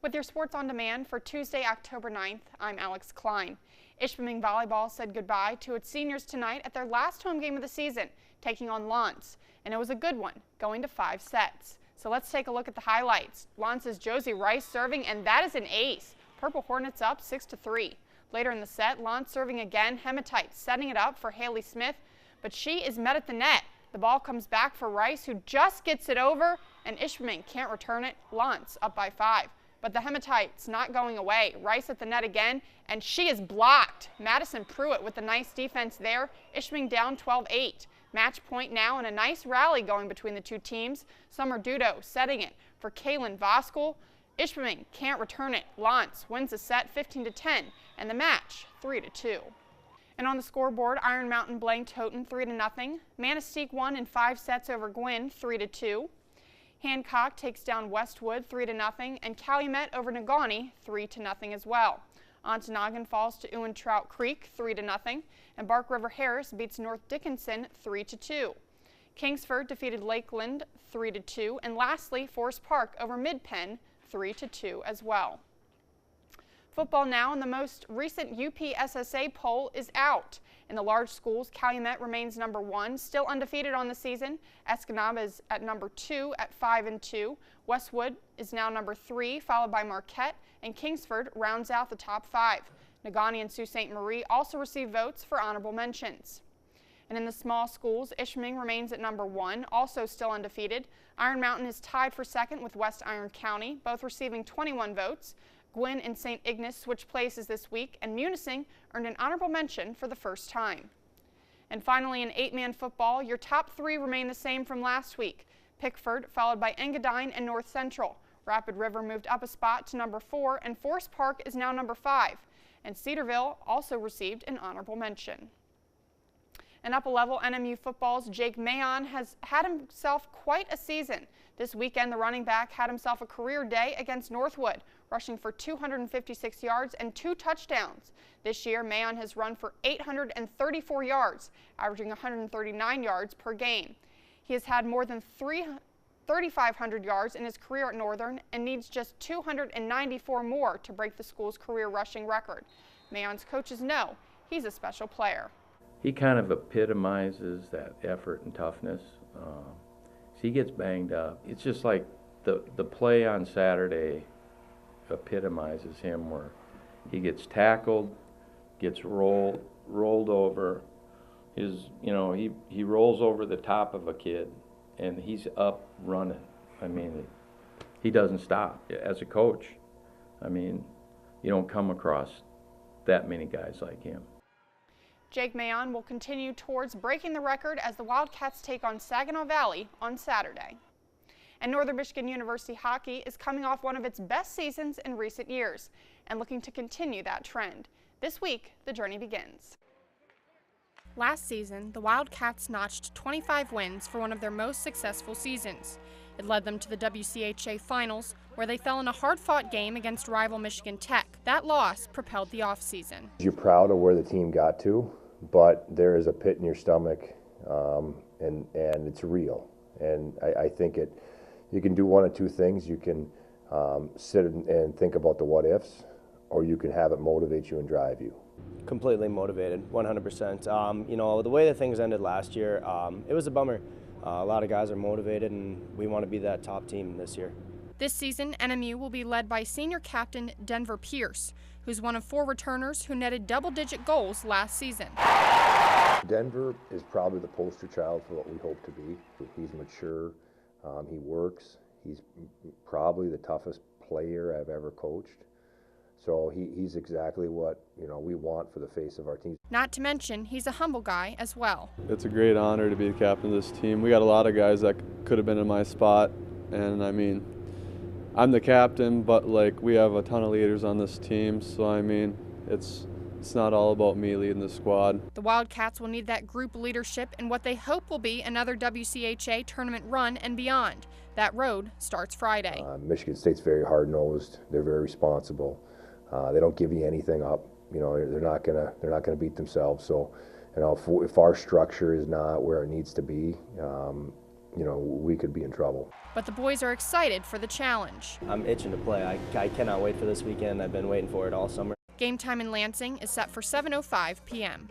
With your Sports on Demand for Tuesday, October 9th, I'm Alex Klein. Ishpeming Volleyball said goodbye to its seniors tonight at their last home game of the season, taking on L'Anse, and it was a good one, going to 5 sets. So let's take a look at the highlights. L'Anse's Josie Rice serving, and that is an ace. Purple Hornets up 6-3. Later in the set, L'Anse serving again, Hematite setting it up for Haley Smith, but she is met at the net. The ball comes back for Rice, who just gets it over, and Ishpeming can't return it. L'Anse up by 5. But the Hematite's not going away. Rice at the net again, and she is blocked. Madison Pruitt with a nice defense there. Ishpeming down 12-8. Match point now, and a nice rally going between the two teams. Summer Dudo setting it for Kaylin Voskuhl. Ishpeming can't return it. L'Anse wins the set 15-10, and the match 3-2. And on the scoreboard, Iron Mountain blanked Houghton 3-0. Manistique won in 5 sets over Gwynn 3-2. Hancock takes down Westwood 3-0, and Calumet over Negaunee 3-0 as well. Ontonagon falls to Ewan Trout Creek 3-0, and Bark River Harris beats North Dickinson 3-2. Kingsford defeated Lakeland 3-2, and lastly, Forest Park over Mid-Penn 3-2 as well. Football now, and the most recent UPSSA poll is out. In the large schools, Calumet remains number 1, still undefeated on the season. Escanaba is at number 2 at 5-2. Westwood is now number 3, followed by Marquette, and Kingsford rounds out the top 5. Negaunee and Sault Ste. Marie also receive votes for honorable mentions. And in the small schools, Ishpeming remains at number 1, also still undefeated. Iron Mountain is tied for second with West Iron County, both receiving 21 votes. Gwynn and St. Ignace switched places this week, and Munising earned an honorable mention for the first time. And finally, in 8-man football, your top 3 remain the same from last week. Pickford, followed by Engadine and North Central. Rapid River moved up a spot to number 4, and Forest Park is now number 5. And Cedarville also received an honorable mention. And up a level, NMU football's Jake Mayon has had himself quite a season. This weekend, the running back had himself a career day against Northwood, rushing for 256 yards and 2 touchdowns. This year, Mayon has run for 834 yards, averaging 139 yards per game. He has had more than 3,500 yards in his career at Northern and needs just 294 more to break the school's career rushing record. Mayon's coaches know he's a special player. He kind of epitomizes that effort and toughness. He gets banged up. It's just like the play on Saturday epitomizes him, where he gets tackled, gets rolled over. He rolls over the top of a kid, and he's up running. I mean, he doesn't stop. As a coach, I mean, you don't come across that many guys like him. Jake Mayon will continue towards breaking the record as the Wildcats take on Saginaw Valley on Saturday. And Northern Michigan University hockey is coming off one of its best seasons in recent years and looking to continue that trend. This week, the journey begins. Last season, the Wildcats notched 25 wins for one of their most successful seasons. It led them to the WCHA Finals, where they fell in a hard-fought game against rival Michigan Tech. That loss propelled the offseason. You're proud of where the team got to, but there is a pit in your stomach, and it's real. And I think you can do one of two things. You can sit and think about the what-ifs, or you can have it motivate you and drive you. Completely motivated, 100%. The way that things ended last year, it was a bummer. A lot of guys are motivated, and we want to be that top team this year. This season, NMU will be led by senior captain Denver Pierce, who's one of 4 returners who netted double-digit goals last season. Denver is probably the poster child for what we hope to be. He's mature, he works, he's probably the toughest player I've ever coached. So he's exactly what we want for the face of our team. Not to mention, he's a humble guy as well. It's a great honor to be the captain of this team. We got a lot of guys that could have been in my spot, and I mean, I'm the captain, but we have a ton of leaders on this team, so I mean, it's not all about me leading the squad. The Wildcats will need that group leadership in what they hope will be another WCHA tournament run and beyond. That road starts Friday. Michigan State's very hard-nosed. They're very responsible. They don't give you anything up. They're not gonna beat themselves. So, if our structure is not where it needs to be, we could be in trouble. But the boys are excited for the challenge. I'm itching to play. I cannot wait for this weekend. I've been waiting for it all summer. Game time in Lansing is set for 7:05 p.m.